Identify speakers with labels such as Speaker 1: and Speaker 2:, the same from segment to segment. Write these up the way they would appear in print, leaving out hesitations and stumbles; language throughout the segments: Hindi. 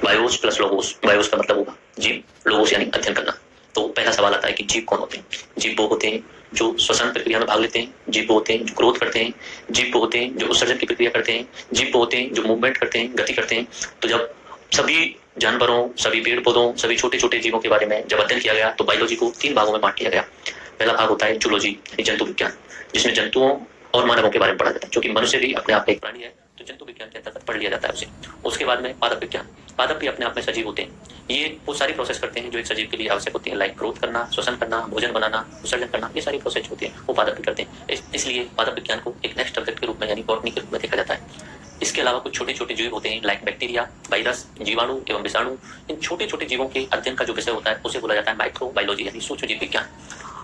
Speaker 1: BIOS plus logos. बायोस का मतलब होगा जीव, लोगोस यानी अध्ययन करना। तो पहला सवाल आता है कि जीव कौन होते हैं? जीव वो होते हैं जो श्वसन प्रक्रिया में भाग लेते हैं, जीव वो होते हैं जो ग्रोथ करते हैं, जीव वो होते हैं जो उत्सर्जन की प्रक्रिया करते हैं, जीव वो होते हैं जो मूवमेंट करते हैं, गति करते हैं। तो जब सभी जानवरों, सभी पेड़ पौधों, सभी छोटे छोटे जीवों के बारे में जब अध्ययन किया गया तो बायोलॉजी को 3 भागों में बांट दिया गया। पहला भाग होता है जूलॉजी, जंतु विज्ञान, जिसमें जंतुओं और मानवों के बारे में पढ़ा जाता है, क्योंकि मनुष्य भी अपने आप में एक प्राणी है, तो जंतु विज्ञान के अंतर्गत पढ़ लिया जाता है उसे। उसके बाद में पादप विज्ञान, पादप भी अपने आप में सजीव होते हैं। ये वो सारी प्रोसेस करते हैं जो एक सजीव के लिए आवश्यक होती है, लाइक ग्रोथ करना, श्वसन करना, भोजन बनाना, उत्सर्जन करना, ये सारी प्रोसेस होती है वो पादप भी करते हैं। इसलिए पादप विज्ञान को एक नेक्स्ट सब्जेक्ट के रूप में यानी बॉटनी के रूप में देखा जाता है। इसके अलावा कुछ छोटे छोटे जीव होते हैं, लाइक बैक्टीरिया, वायरस, जीवाणु एवं विषाणु। इन छोटे छोटे जीवों के अध्ययन का जो विषय होता है उसे बोला जाता है माइक्रोबायोलॉजी यानी सूक्ष्म जीव विज्ञान।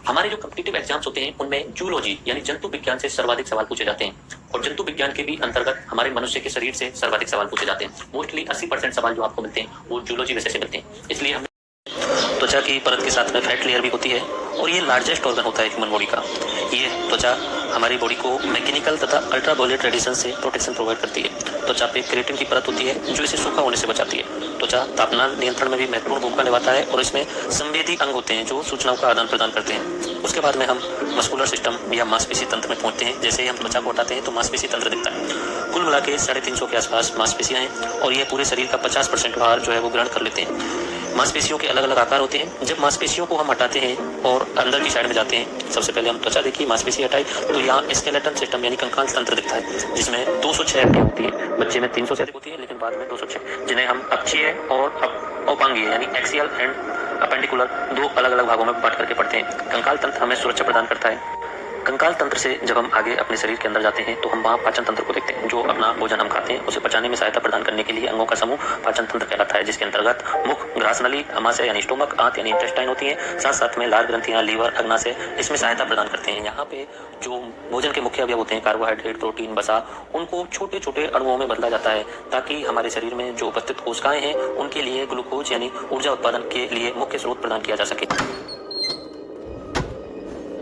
Speaker 1: हमारे जो कॉम्पिटिटिव एग्जाम्स होते हैं उनमें जूलॉजी यानी जंतु विज्ञान से सर्वाधिक सवाल पूछे जाते हैं, और जंतु विज्ञान के भी अंतर्गत हमारे मनुष्य के शरीर से सर्वाधिक सवाल पूछे जाते हैं। मोस्टली 80% सवाल जो आपको मिलते हैं वो जूलॉजी विषय से मिलते हैं। इसलिए हम त्वचा की परत के साथ में फैट लेयर भी होती है, और ये लार्जेस्ट ऑर्गन होता है ह्यूमन बॉडी का। ये त्वचा हमारी बॉडी को मैकेनिकल तथा अल्ट्रावायलेट रेडिएशन से प्रोटेक्शन प्रोवाइड करती है। त्वचा पे केराटिन की परत होती है जो इसे सूखा होने से बचाती है। त्वचा तापमान नियंत्रण में भी महत्वपूर्ण भूमिका निभाता है, और इसमें संवेदी अंग होते हैं जो सूचनाओं का आदान प्रदान करते हैं। उसके बाद में हम मस्कुलर सिस्टम या मांसपेशी तंत्र में पहुंचते हैं। जैसे ही हम त्वचा को हटाते हैं तो मांसपेशी तंत्र दिखता है। कुल मिला के 350 के आसपास मांसपेशियां हैं, और ये पूरे शरीर का 50% भार जो है वो ग्रहण कर लेते हैं। मांसपेशियों के अलग अलग आकार होते हैं। जब मांसपेशियों को हम हटाते हैं और अंदर की साइड में जाते हैं, सबसे पहले हम त्वचा देखी, मांसपेशी हटाई, तो यहाँ स्केलेटन सिस्टम यानी कंकाल तंत्र दिखता है, जिसमें 206 हड्डियां होती है। बच्चे में 300 से अधिक होती है, लेकिन बाद में 206, जिन्हें हम अक्षीय और औपांगीय यानी एक्सियल एंड अपेंडिकुलर 2 अलग अलग भागों में बांट करके पढ़ते हैं। कंकाल तंत्र हमें सुरक्षा प्रदान करता है। कंकाल तंत्र से जब हम आगे अपने शरीर के अंदर जाते हैं तो हम वहाँ पाचन तंत्र को देखते हैं, जो अपना भोजन हम खाते हैं उसे पचाने में सहायता प्रदान करने के लिए अंगों का समूह पाचन तंत्र कहलाता है, जिसके अंतर्गत मुख, ग्रासनली, अमाशय यानी स्टोमक, आंत यानी इंटेस्टाइन होती है, साथ साथ में लार ग्रंथियां, लीवर, अग्नाशय इसमें सहायता प्रदान करते हैं। यहाँ पे जो भोजन के मुख्य अवयव होते हैं, कार्बोहाइड्रेट, प्रोटीन, वसा, उनको छोटे छोटे अणुओं में बदला जाता है, ताकि हमारे शरीर में जो उपस्थित कोशिकाएं हैं उनके लिए ग्लूकोज यानी ऊर्जा उत्पादन के लिए मुख्य स्रोत प्रदान किया जा सके।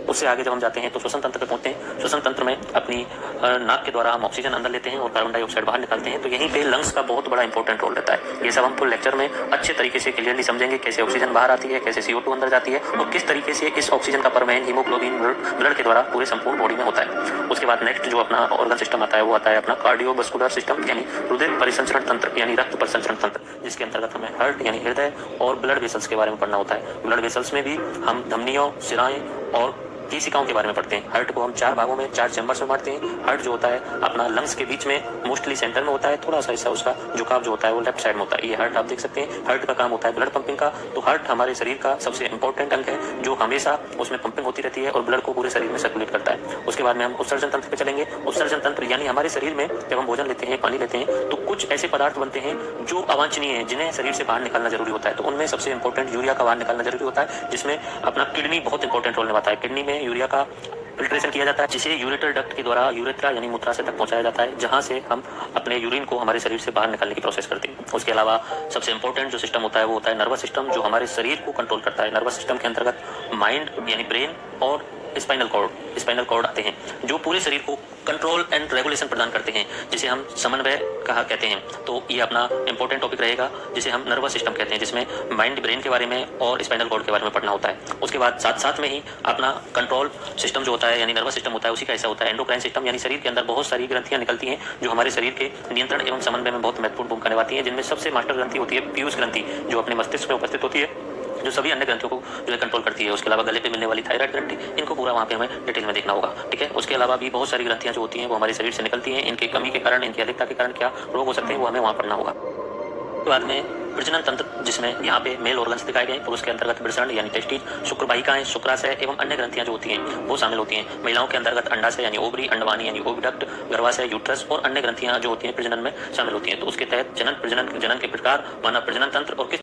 Speaker 1: उससे आगे जब हम जाते हैं तो श्वसन तंत्र पे पहुंचते हैं। श्वसन तंत्र में अपनी नाक के द्वारा हम ऑक्सीजन अंदर लेते हैं और कार्बन डाइऑक्साइड बाहर निकालते हैं, तो यहीं पे लंग्स का बहुत बड़ा इंपॉर्टेंट रोल रहता है। ये सब हम फुल लेक्चर में अच्छे तरीके से क्लियरली समझेंगे, कैसे ऑक्सीजन बाहर आती है, कैसे CO2 अंदर जाती है, और किस तरीके से इस ऑक्सीजन का परिवहन हीमोग्लोबिन ब्लड के द्वारा पूरे संपूर्ण बॉडी में होता है। उसके बाद नेक्स्ट जो अपना ऑर्गन सिस्टम आता है वो आता है अपना कार्डियोवास्कुलर सिस्टम यानी हृदय परिसंचरण तंत्र यानी रक्त परिसंचरण तंत्र, जिसके अंतर्गत हमें हार्ट यानी हृदय और ब्लड वेसल्स के बारे में पढ़ना होता है। ब्लड वेसल्स में भी हम धमनियों, शिराएं और कोशिकाओं के बारे में पढ़ते हैं। हार्ट को हम 4 भागों में 4 चैम्बर्स में बांटते हैं। हार्ट जो होता है अपना लंग्स के बीच में मोस्टली सेंटर में होता है, थोड़ा सा हिस्सा उसका झुकाव जो होता है वो लेफ्ट साइड में होता है। ये हार्ट आप देख सकते हैं। हार्ट का काम होता है ब्लड पंपिंग का, तो हार्ट हमारे शरीर का सबसे इंपॉर्टेंट अंग है जो हमेशा उसमें पंपिंग होती रहती है और ब्लड को पूरे शरीर में सर्कुलेट करता है। उसके बाद में हम उत्सर्जन तंत्र पे चलेंगे। उत्सर्जन तंत्र यानी हमारे शरीर में जब हम भोजन लेते हैं, पानी लेते हैं, तो कुछ ऐसे पदार्थ बनते हैं जो अवांछनीय है, जिन्हें शरीर से बाहर निकालना जरूरी होता है। तो उनमें सबसे इंपॉर्टेंट यूरिया का बाहर निकालना जरूरी होता है, जिसमें अपना किडनी बहुत इंपॉर्टेंट रोल निभाता है। किडनी में यूरिया का फिल्ट्रेशन किया जाता है, जिसे यूरेटर डक्ट के द्वारा यूरेथ्रा यानी मूत्राशय तक पहुंचाया जाता है, जहां से हम अपने यूरिन को हमारे शरीर से बाहर निकालने की प्रोसेस करते हैं। उसके अलावा सबसे इंपॉर्टेंट जो सिस्टम होता है वो होता है नर्वस सिस्टम, जो हमारे शरीर को कंट्रोल करता है। नर्वस सिस्टम के अंतर्गत माइंड यानी ब्रेन और स्पाइनल कॉर्ड आते हैं, जो पूरे शरीर को कंट्रोल एंड रेगुलेशन प्रदान करते हैं, जिसे हम समन्वय कहा कहते हैं। तो ये अपना इंपॉर्टेंट टॉपिक रहेगा, जिसे हम नर्वस सिस्टम कहते हैं, जिसमें माइंड, ब्रेन के बारे में और स्पाइनल कॉर्ड के बारे में पढ़ना होता है। उसके बाद साथ साथ में ही अपना कंट्रोल सिस्टम जो होता है यानी नर्वस सिस्टम होता है, उसी का हिस्सा होता है एंडोक्राइन सिस्टम, यानी शरीर के अंदर बहुत सारी ग्रंथियां निकलती हैं जो हमारे शरीर के नियंत्रण एवं समन्वय में बहुत महत्वपूर्ण भूमिका निभाती है, जिनमें सबसे मास्टर ग्रंथि होती है पीयूष ग्रंथि, जो अपने मस्तिष्क में उपस्थित होती है, जो सभी अन्य ग्रंथियों को जो है कंट्रोल करती है। उसके अलावा गले पे मिलने वाली थायराइड ग्रंथि, इनको पूरा वहाँ पे हमें डिटेल में देखना होगा, ठीक है। उसके अलावा भी बहुत सारी ग्रंथियां जो होती हैं वो हमारे शरीर से निकलती हैं, इनकी कमी के कारण, इनकी अधिकता के कारण क्या रोग हो सकते हैं वो हमें वहाँ पढ़ना होगा। बाद में प्रजनन तंत्र, जिसमें यहाँ पे मेल ऑर्गन्स दिखाए गए, पुरुष के अंतर्गत वृषण यानी टेस्टिस, शुक्रवाहिकाएं, शुक्राशय एवं अन्य ग्रंथियां जो होती हैं वो शामिल होती हैं। महिलाओं के अंतर्गत अंडाशय यानी ओवरी, अंडवानी यानी ओविडक्ट, गर्भाशय, यूट्रस और अन्य ग्रंथियां जो होती हैं प्रजनन में शामिल होती हैं। तो उसके तहत जनन के प्रकार, मानव प्रजनन तंत्र और किस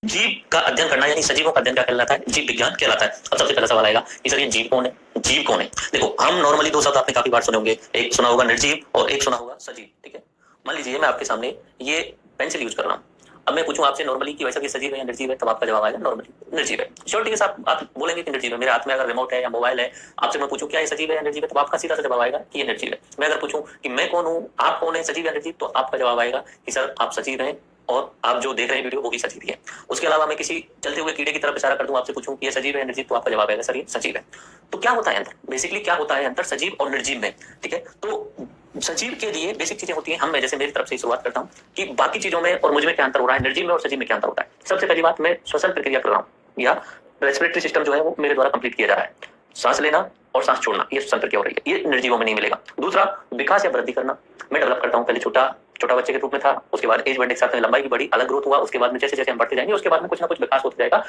Speaker 1: जीव का अध्ययन करना यानी सजीवों का अध्ययन क्या कहलाता है? जीव विज्ञान कहलाता है। अब सबसे पहला सवाल आएगा कि सर ये जीव कौन है? जीव कौन है? देखो, हम नॉर्मली 2 शब्द आपने काफी बार सुने होंगे, एक सुना होगा निर्जीव और एक सुना होगा सजीव, ठीक है। मान लीजिए मैं आपके सामने ये पेंसिल यूज कर रहा हूँ, अब मैं पूछूं आपसे नॉर्मली कि वैसा ये सजीव है या निर्जीव है, तब आपका जवाब आएगा नॉर्मली निर्जीव है। श्योरिटी के साथ आप बोलेंगे कि निर्जीव है। मेरे हाथ में अगर रिमोट है या मोबाइल है, आपसे मैं पूछूं क्या ये सजीव है या निर्जीव है, तो आपका सीधा सा जवाब आएगा कि ये निर्जीव है। मैं अगर पूछूं कि मैं कौन हूं, आप कौन है, सजीव या निर्जीव, तो आपका जवाब आएगा कि सर आप सजीव हैं और आप जो देख रहे हैं वीडियो वो भी सजीव ही है। उसके अलावा मैं किसी चलते हुए कीड़े की तरफ इशारा कर दूं, आपसे पूछूं कि ये सजीव है निर्जीव, तो आपका जवाब आएगा सर ये सजीव है। तो क्या होता है अंतर, बेसिकली क्या होता है अंतर सजीव और निर्जीव में, ठीक है। तो सजीव के लिए बेसिक चीजें होती हैं, हम मैं जैसे मेरी तरफ से शुरुआत करता हूं कि बाकी चीजों में और मुझ में क्या अंतर हो रहा है, निर्जीव में और सजीव में क्या अंतर होता है। सबसे पहली बात, मैं श्वसन प्रक्रिया कर रहा हूं या रेस्पिरेटरी सिस्टम जो है वो मेरे द्वारा कंप्लीट किया जा रहा है, सांस लेना और सांस छोड़ना, ये श्वसन प्रक्रिया हो रही है, ये निर्जीवों में नहीं मिलेगा। दूसरा, विकास या वृद्धि करना, मैं डेवलप करता हूं, पहले छोटा बच्चे के रूप में था, उसके बाद एज बढ़ने के साथ में लंबाई भी बढ़ी, अलग ग्रोथ हुआ, उसके बाद में जैसे जैसे हम बढ़ते जाएंगे उसके बाद में कुछ ना कुछ विकास होता जाएगा,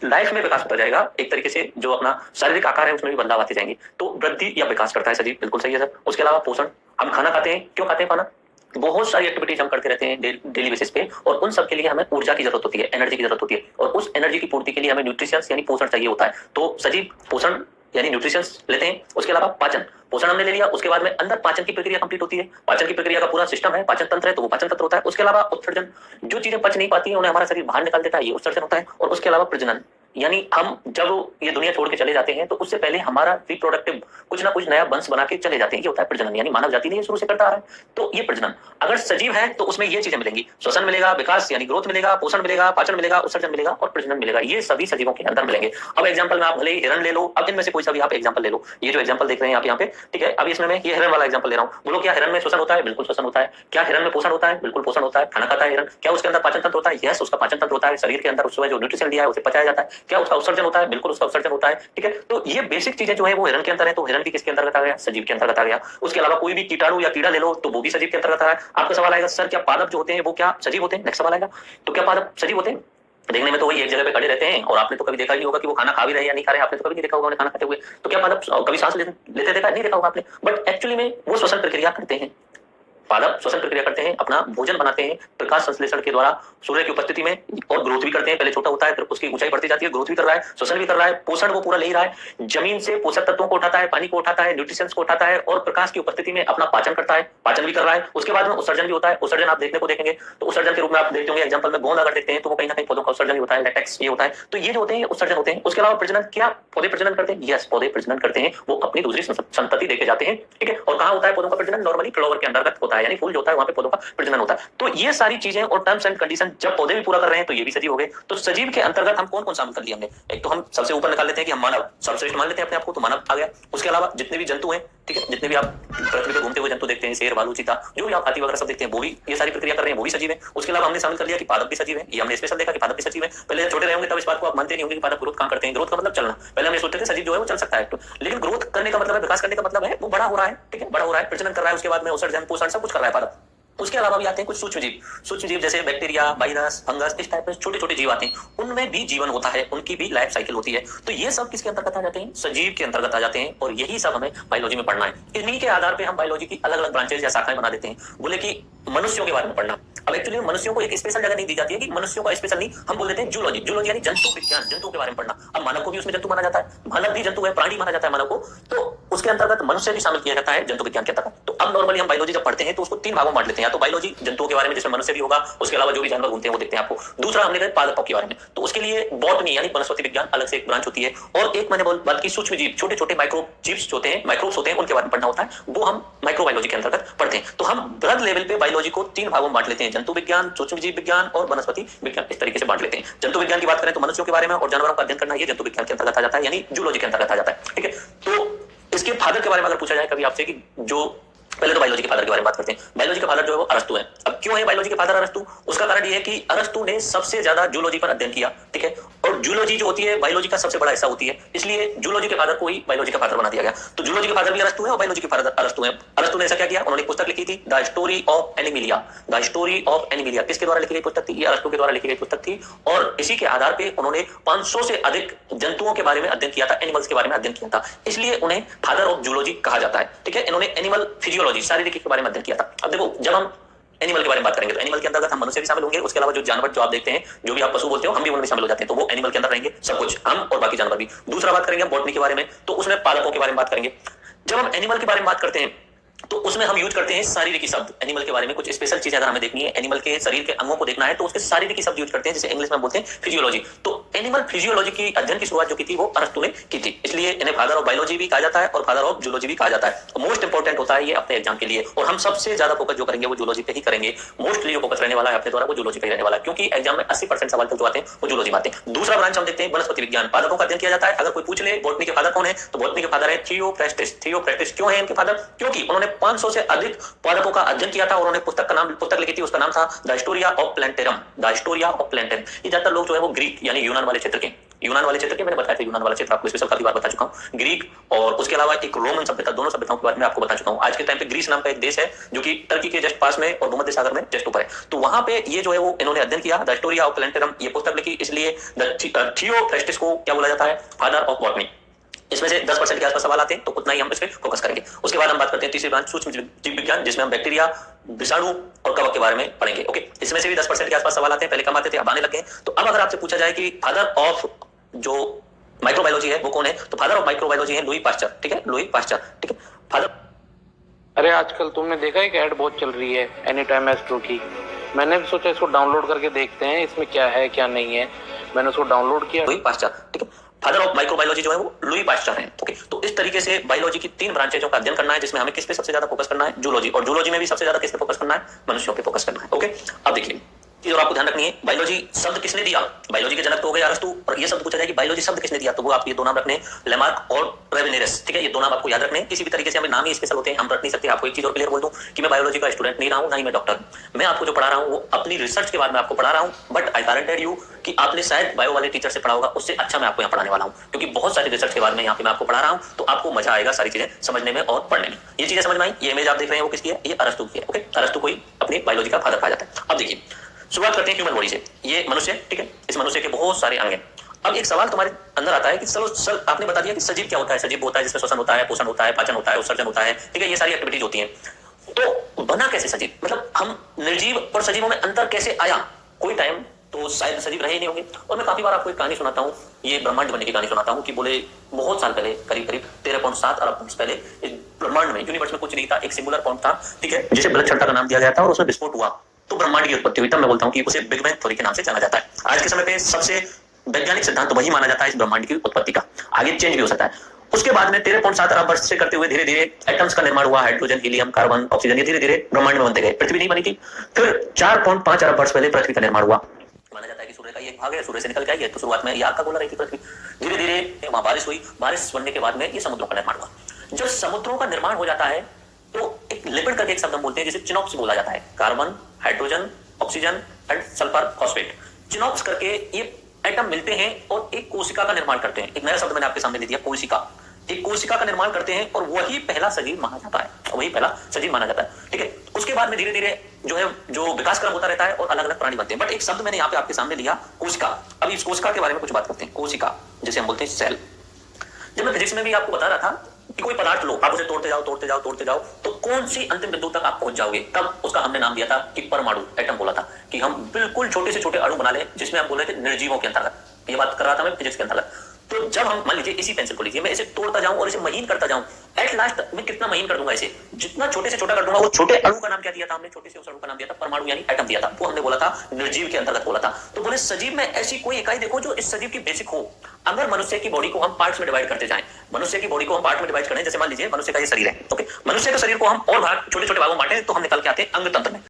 Speaker 1: लाइफ में विकास होता जाएगा, एक तरीके से जो अपना शारीरिक आकार है उसमें भी बदलाव आते जाएंगे, तो वृद्धि या विकास करता है सजीव, बिल्कुल सही है सर। उसके अलावा पोषण, हम खाना खाते हैं, क्यों खाते हैं खाना, बहुत सारी एक्टिविटीज हम करते रहते हैं डेली बेसिस पे, और उन सब के लिए हमें ऊर्जा की जरूरत होती है, एनर्जी की जरूरत होती है, और उस एनर्जी की पूर्ति के लिए हमें न्यूट्रिशंस यानी पोषण चाहिए होता है। तो सजीव पोषण यानी न्यूट्रिशंस लेते हैं। उसके अलावा पाचन, पोषण हमने ले लिया, उसके बाद में अंदर पाचन की प्रक्रिया कंप्लीट होती है, पाचन की प्रक्रिया का पूरा सिस्टम है, पाचन तंत्र है, तो वो पाचन तंत्र होता है। उसके अलावा उत्सर्जन, जो चीजें पच नहीं पाती है उन्हें हमारा शरीर बाहर निकाल देता है, ये उत्सर्जन होता है। और उसके अलावा प्रजनन, यानी हम जब ये दुनिया छोड़ के चले जाते हैं तो उससे पहले हमारा रिप्रोडक्टिव कुछ ना कुछ नया वंश बना के चले जाते हैं, ये होता है प्रजनन, यानी मानव जाति ने शुरू से करता आ रहा है, तो ये प्रजनन। अगर सजीव है तो उसमें ये चीजें मिलेंगी, श्वसन मिलेगा, विकास यानी ग्रोथ मिलेगा, पोषण मिलेगा, पाचन मिलेगा, उत्सर्जन मिलेगा और प्रजनन मिलेगा, ये सभी सजीवों के अंदर मिलेंगे। अब एग्जाम्पल में आप भले हिरण ले लो, अब इनमें से कोई सा भी आप एग्जाम्पल ले लो, ये जो एग्जाम्पल देख रहे हैं आप यहाँ पे, ठीक है। अब इसमें मैं ये हिरण वाला एग्जाम्पल ले रहा हूँ, बोलो क्या हिरण में श्वसन होता है, बिल्कुल श्वसन होता है। क्या हिरण में पोषण होता है, बिल्कुल पोषण होता है। खाना खाता है हिरण, क्या उसके अंदर पाचन तंत्र होता है, यस उसका पाचन तंत्र होता है, शरीर के अंदर उसमें जो न्यूट्रिशन दिया है उसे पचाया जाता है। क्या उसका उत्सर्जन होता है, बिल्कुल उसका उत्सर्जन होता है, ठीक है। तो ये बेसिक चीजें जो है वो हिरण के अंदर है, तो हिरण भी किसके अंतर्गत आ गया, सजीव के अंतर्गत आ गया। उसके अलावा कोई भी कीटाणु या कीड़ा ले लो तो वो भी सजीव के अंतर्गत आ रहा है। आपका सवाल आएगा सर क्या पादप जो होते हैं वो क्या सजीव होते हैं, नेक्स्ट सवाल आएगा, तो क्या पादप सजीव होते हैं। देखने में तो वही एक जगह पे खड़े रहते हैं, और आपने तो कभी देखा ही नहीं होगा कि वो खाना खा भी रहे हैं या नहीं खा रहे हैं, आपने तो कभी नहीं देखा होगा उन्हें खाना खाते हुए, तो क्या पादप कभी सांस लेते देखा नहीं देखा होगा आपने, बट एक्चुअली में वो श्वसन प्रक्रिया करते हैं। पादप श्वसन प्रक्रिया करते हैं, अपना भोजन बनाते हैं प्रकाश संश्लेषण के द्वारा सूर्य की उपस्थिति में, और ग्रोथ भी करते हैं, पहले छोटा होता है फिर उसकी ऊंचाई बढ़ती जाती है, ग्रोथ भी कर रहा है, श्वसन भी कर रहा है, पोषण वो पूरा ले ही रहा है, जमीन से पोषक तत्वों को उठाता है, पानी को उठाता है, न्यूट्रिशंस को उठाता है, और प्रकाश की उपस्थिति में अपना पाचन करता है, पाचन भी कर रहा है। उसके बाद में उत्सर्जन भी होता है, उत्सर्जन आप देखने को देखेंगे तो उत्सर्जन के रूप में आप देखते होंगे एग्जाम्पल में गोंद अगर देखते हैं तो वो कहीं ना कहीं पौधों का उत्सर्जन ही होता है, लेटेक्स ये होता है, तो ये जो होते हैं उत्सर्जन होते हैं। उसके अलावा प्रजनन, क्या पौधे प्रजनन करते हैं, यस पौधे प्रजनन करते हैं, वो अपनी दूसरी संतति देके जाते हैं, ठीक है। और कहाँ होता है पौधों का प्रजनन, नॉर्मली क्लोवर के अंतर्गत होता है, यानी फूल जो होता है वहां पे पौधों का प्रजनन होता है। तो ये सारी चीजें और टर्म्स एंड कंडीशन जब पौधे भी पूरा कर रहे हैं तो ये भी सजीव हो गए। तो सजीव के अंतर्गत हम कौन कौन शामिल कर लिया हमने, एक तो हम सबसे ऊपर निकाल लेते हैं कि हम मानव सर्वश्रेष्ठ मान लेते हैं अपने आप को, तो मानव आ गया। उसके अलावा जितने भी जंतु हैं, ठीक है, जितने भी आप पृथ्वी पे घूमते हुए जंतु देखते हैं, शेर भालू चीता जो भी आप हाथी वगैरह सब देखते हैं, वो भी ये सारी प्रक्रिया कर रहे हैं, वो भी सजीव है। उसके अलावा हमने शामिल कर लिया कि पादप भी सजीव है, ये हमने स्पेशल देखा कि पादप भी सजीव है। पहले छोटे रहे होंगे तब इस बात को आप मानते नहीं होंगे कि पादप ग्रोथ कहां करते हैं, ग्रोथ का मतलब चलना, पहले हमने सोचते थे सजीव जो है वो चल सकता है, लेकिन ग्रोथ करने का मतलब है, विकास करने का मतलब है वो बड़ा हो रहा है, ठीक है, बड़ा हो रहा है, प्रजनन कर रहा है, उसके बाद में उत्सर्जन पोषण सब कुछ कर रहा है पादप। उसके अलावा भी आते हैं कुछ सूक्ष्म जीव जैसे बैक्टीरिया, वायरस, फंगस, इस टाइप के छोटे छोटे जीव आते हैं, उनमें भी जीवन होता है, उनकी भी लाइफ साइकिल होती है। तो ये सब किसके अंतर्गत आ जाते हैं, सजीव के अंतर्गत आ जाते हैं, और यही सब हमें बायोलॉजी में पढ़ना है। इन्हीं के आधार पर हम बायोलॉजी की अलग अलग ब्रांचेज या शाखाएं बना देते हैं। बोले कि मनुष्यों के बारे में पढ़ना, अब एक्चुअली मनुष्यों को एक स्पेशल जगह नहीं दी जाती है कि मनुष्यों का स्पेशल नहीं, हम बोल देते हैं जूलॉजी, जूलॉजी यानी जंतु विज्ञान, जंतुओं के बारे में पढ़ना। अब मानव को भी उसमें जंतु माना जाता है, मानव भी जंतु है, प्राणी माना जाता है मानव को, तो उसके अंतर्गत मनुष्य भी शामिल किया जाता है जंतु विज्ञान के अंतर्गत। तो अब नॉर्मली हम बायोलॉजी जब पढ़ते हैं तो उसको तीन भागों में बांट लेते हैं, या तो बायोलॉजी जंतुओं के बारे में जिसमें मनुष्य भी होगा, उसके अलावा जो भी जानवर घूमते हैं वो देखते हैं आपको, दूसरा हमने कहा पादपों के बारे में, तो उसके लिए बॉटनी यानी वनस्पति विज्ञान अलग से एक ब्रांच होती है, और एक मैंने बात की सूक्ष्म जीव, छोटे छोटे माइक्रो जीव्स होते हैं, माइक्रोब्स होते हैं, उनके बारे में पढ़ना होता है, वो हम माइक्रोबायोलॉजी के अंतर्गत पढ़ते हैं। तो हम बृहद लेवल पे बायोलॉजी को तीन भागों में बांट लेते हैं, जंतु विज्ञान, सूक्ष्म जीव विज्ञान और वनस्पति विज्ञान, इस तरीके से बांट लेते हैं। जंतु विज्ञान की बात करें तो मनुष्यों के बारे में और जानवरों का अध्ययन करना, ये जंतु विज्ञान के अंतर्गत आ जाता है, यानी जूलॉजी के अंतर्गत आ जाता है, ठीक है। तो इसके फादर के बारे में अगर पूछा जाए कभी आपसे कि जो पहले तो बायोलॉजी के फादर के बारे में बात करते हैं। बायोलॉजी का फादर जो है वो अरस्तु है। अब क्यों है बायोलॉजी के फादर अरस्तु, उसका कारण ये है कि अरस्तु ने सबसे ज्यादा जूलॉजी पर अध्ययन किया, ठीक है, और जूलॉजी जो होती है बायोलॉजी का सबसे बड़ा हिस्सा होती है, इसलिए जूलॉजी के फादर को ही बायोलॉजी का फादर बना दिया गया। तो जूलॉजी के फादर भी अरस्तु है और बायोलॉजी के फादर अरस्तु है। अरस्तु ने ऐसा क्या किया, उन्होंने पुस्तक लिखी थी the story of Animalia. The story of Animalia किसके द्वारा लिखी गई पुस्तक थी, ये अरस्तु के द्वारा लिखी गई पुस्तक थी, और इसी के आधार पर उन्होंने 500 से अधिक जंतुओं के बारे में अध्ययन किया था, एनिमल्स के बारे में अध्ययन किया था, इसलिए उन्हें फादर ऑफ जूलॉजी कहा जाता है, ठीक है। इन्होंने एनिमल फिजियोलॉजी, शारीरिक के बारे में अध्ययन किया था। अब देखो जब हम एनिमल के बारे में बात करेंगे तो एनिमल के अंतर्गत हम मनुष्य भी शामिल होंगे, उसके अलावा जो जानवर जो आप देखते हैं, जो भी आप पशु बोलते हो, हम भी उनमें शामिल हो जाते हैं, तो वो एनिमल के अंदर रहेंगे सब कुछ, हम और बाकी जानवर भी। दूसरा बात करेंगे बॉटनी के बारे में, तो उसमें पादपों के बारे में बात करेंगे। जब हम एनिमल के बारे में बात करते हैं तो उसमें हम यूज करते हैं शारीरिक शब्द। एनिमल के बारे में कुछ स्पेशल चीजें अगर हमें देखनी है, एनिमल के शरीर के अंगों को देखना है, तो उसके शारीरिक शब्द यूज करते हैं, जिसे इंग्लिश में बोलते हैं फिजियोलॉजी। तो एनिमल फिजियोलॉजी की अध्ययन की शुरुआत जो की थी वो अरस्तु ने की थी, इसलिए इन्हें फादर ऑफ बायोलॉजी भी कहा जाता है और फादर ऑफ जूलॉजी भी कहा जाता है। मोस्ट इंपॉर्टेंट होता है ये अपने एग्जाम के लिए, और हम सबसे ज्यादा फोकस जो करेंगे वो जूलॉजी पे ही करेंगे। मोस्टली जो फोकस रहने वाला है अपने द्वारा वो जूलॉजी पे रहने वाला है, क्योंकि एग्जाम में 80% सवाल जो आते हैं वो जूलॉजी में आते हैं। दूसरा ब्रांच हम देखते हैं वनस्पति विज्ञान, पादपों का अध्ययन किया जाता है। अगर कोई पूछ ले बॉटनी के फादर कौन है, तो बॉटनी के फादर है थियोफ्रास्टस। थियोफ्रास्टस क्यों है इनके फादर? क्योंकि उन्होंने 500 से अधिक पादपों का अध्ययन किया था, और उन्होंने पुस्तक लिखी थी, उसका नाम था the Historia of Plantarum. The Historia of Plantarum. ये ज्यादातर लोग जो है वो ग्रीक यानी यूनान वाले क्षेत्र के, मैंने बताया था यूनान वाला क्षेत्र आपको स्पेशल काफी बार बता चुका हूं, ग्रीक और उसके अलावा एक रोमन सभ्यता, दोनों सभ्यताओं के बारे में आपको बता चुका हूं। आज के टाइम पे ग्रीस नाम का एक देश है जो कि टर्की के जस्ट पास में और भूमध्य सागर में जस्ट ऊपर है, तो वहां पे ये जो है वो इन्होंने अध्ययन किया, द हिस्टोरिया ऑफ प्लैंटेरम ये पुस्तक लिखी, इसलिए थियोफ्रास्टस को क्या बोला जाता है? Father of botany. इसमें से 10% के आसपास सवाल आते हैं, तो उतना ही हम इस पे फोकस करेंगे। उसके बाद हम बात करते हैं तीसरी ब्रांच सूक्ष्म जीव विज्ञान, जिसमें हम बैक्टीरिया, विषाणु और कवक के बारे में पढ़ेंगे। ओके, इसमें से भी 10% के आसपास सवाल आते हैं, पहले कम आते थे, अब आने लगे हैं। तो अब अगर आपसे पूछा जाए कि फादर ऑफ जो माइक्रोबायोलॉजी है वो कौन है, तो फादर ऑफ माइक्रोबायोलॉजी है लुई पास्चर। ठीक है, लुई पास्चर। ठीक है, फादर।
Speaker 2: अरे आजकल तुमने देखा है कि ऐड बहुत चल रही है एनी टाइम एस्ट्रो की। मैंने भी सोचा इसको डाउनलोड करके देखते हैं इसमें क्या है क्या नहीं है। मैंने उसको डाउनलोड किया।
Speaker 1: Louis Pasteur. ठीक है, फादर ऑफ माइक्रोबायोलॉजी जो है वो लुई पास्चर है। ओके, तो इस तरीके से बायोलॉजी की 3 ब्रांचेजों का अध्ययन करना है, जिसमें हमें किस पे सबसे ज्यादा फोकस करना है? जूलॉजी। और जूलॉजी में भी सबसे ज्यादा किस पे फोकस करना है? मनुष्यों पे फोकस करना है। ओके, अब देखिए और आपको ध्यान रखनी है, बायोलॉजी शब्द किसने दिया? बायोलॉजी के जनक तो हो गए अरस्तु, और ये शब्द पूछा जाए कि बायोलॉजी शब्द किसने दिया, तो वो आप ये दो नाम रखने, लेमार्क और रेवेनेरस। ठीक है, ये दो नाम आपको याद रखने। किसी भी तरीके से हमें नाम ही स्पेशल होते हैं, हम रख नहीं सकते। आपको एक चीज और क्लियर बोल दूं कि मैं बायोलॉजी का स्टूडेंट नहीं रहा हूं, ना ही मैं डॉक्टर। मैं आपको जो पढ़ा रहा हूं वो अपनी रिसर्च के बाद में आपको पढ़ा रहा हूं, बट आई गारंटेड यू कि आपने शायद बायो वाले टीचर से पढ़ा होगा, उससे अच्छा मैं आपको यहाँ पढ़ाने वाला हूँ, क्योंकि बहुत सारी रिसर्च के बाद में यहाँ पे मैं आपको पढ़ा रहा हूँ, तो आपको मजा आएगा सारी चीजें समझने में और पढ़ने में। ये चीजें समझ में आई? ये इमेज आप देख रहे हैं वो किसकी है? ये अरस्तु की है। ओके, अरस्तु को ही अपनी बायोलॉजी का फादर कहा जाता है। अब देखिए शुरुआत करते हैं ह्यूमन बॉडी से। ये मनुष्य, ठीक है, इस मनुष्य के बहुत सारे अंग हैं। अब एक सवाल तुम्हारे अंदर आता है कि चलो आपने बता दिया कि सजीव क्या होता है। सजीव होता है जिसमें श्वसन होता है, पोषण होता है, पाचन होता है, उत्सर्जन होता है। ठीक है, ये सारी एक्टिविटीज होती हैं। तो बना कैसे सजीव? मतलब हम निर्जीव और सजीवों में अंतर कैसे आया? कोई टाइम तो शायद सजीव रहे ही नहीं होंगे। और मैं काफी बार आपको एक कहानी सुनाता हूँ, ये ब्रह्मांड बनने की कहानी सुनाता हूँ, कि बोले बहुत साल पहले, करीब 13.7 अरब वर्ष पहले, इस ब्रह्मांड में, यूनिवर्स में कुछ नहीं था, एक सिंगुलर पॉइंट था, ठीक है, जिसे बृहत छठा का नाम दिया गया था, और उसमें विस्फोट हुआ, तो ब्रह्मांड की उत्पत्ति हुई। तब मैं बोलता हूं कि उसे बिग बैंग थ्योरी के नाम से जाना जाता है। आज के समय पे सबसे वैज्ञानिक सिद्धांत वही माना जाता है इस ब्रह्मांड की उत्पत्ति का। आगे चेंज भी हो सकता है। उसके बाद में 13.7 अरब वर्ष से करते हुए धीरे धीरे एटम्स का निर्माण हुआ, हाइड्रोजन, हीलियम, कार्बन, ऑक्सीजन, ये धीरे धीरे ब्रह्मांड में बनते गए। पृथ्वी नहीं बनी थी। फिर 4.5 अरब वर्ष पहले पृथ्वी का निर्माण हुआ। माना जाता है कि सूर्य का एक भाग है, सूर्य से निकल के आई है, तो शुरुआत में आग का गोला रही थी पृथ्वी। धीरे धीरे वहां बारिश हुई, बारिश बनने के बाद में ये समुद्रों का निर्माण हुआ। जब समुद्रों का निर्माण हो जाता है तो एक लिपिड करके एक शब्द हम बोलते हैं, जिसे चिनॉप्स बोला जाता है। Carbon, hydrogen, oxygen and sulphur phosphate, CHNOPS करके ये एटम मिलते हैं और एक कोशिका का निर्माण करते हैं। एक नया शब्द मैंने आपके सामने ले दिया, कोशिका। एक कोशिका का निर्माण करते हैं और वही पहला सजीव माना जाता है, वही पहला सजीव माना जाता है। ठीक है, उसके बाद में धीरे धीरे जो है जो विकास क्रम होता रहता है और अलग अलग प्राणी बनते हैं। बट एक शब्द मैंने यहाँ पे आपके सामने लिया, कोशिका। अब इस कोशिका के बारे में कुछ बात करते हैं। कोशिका जिसे हम बोलते हैं सेल। जब मैं फिजिक्स में भी आपको बता रहा था कि कोई पदार्थ लो, आप उसे तोड़ते जाओ तोड़ते जाओ तोड़ते जाओ, तो कौन सी अंतिम बिंदु तक आप पहुंच जाओगे, तब उसका हमने नाम दिया था कि परमाणु, एटम बोला था, कि हम बिल्कुल छोटे से छोटे अणु बना ले, जिसमें हम बोले थे निर्जीवों के अंतर्गत। ये बात कर रहा था मैं फिजिक्स के अंतर्गत। तो जब हम मान लीजिए इसी पेंसिल को लीजिए, मैं इसे तोड़ता जाऊं और इसे महीन करता जाऊं, एट लास्ट मैं कितना महीन कर दूंगा इसे, जितना छोटे से छोटा कर दूंगा। वो छोटे अणु का नाम क्या दिया था हमने? छोटे से उस अणु का नाम दिया था परमाणु, यानी एटम दिया था। वो हमने बोला था निर्जीव के अंतर्गत बोला था। तो बोले सजीव में ऐसी कोई इकाई देखो जो इस सजीव की बेसिक हो। अगर मनुष्य की बॉडी को हम पार्ट्स में डिवाइड करते जाएं, मनुष्य की बॉडी को हम पार्ट में डिवाइड करें, जैसे मान लीजिए मनुष्य का ये शरीर है, ओके, मनुष्य के शरीर को हम और भाग छोटे छोटे भागों में बांटें, तो हम निकल के आते हैं अंग तंत्र में।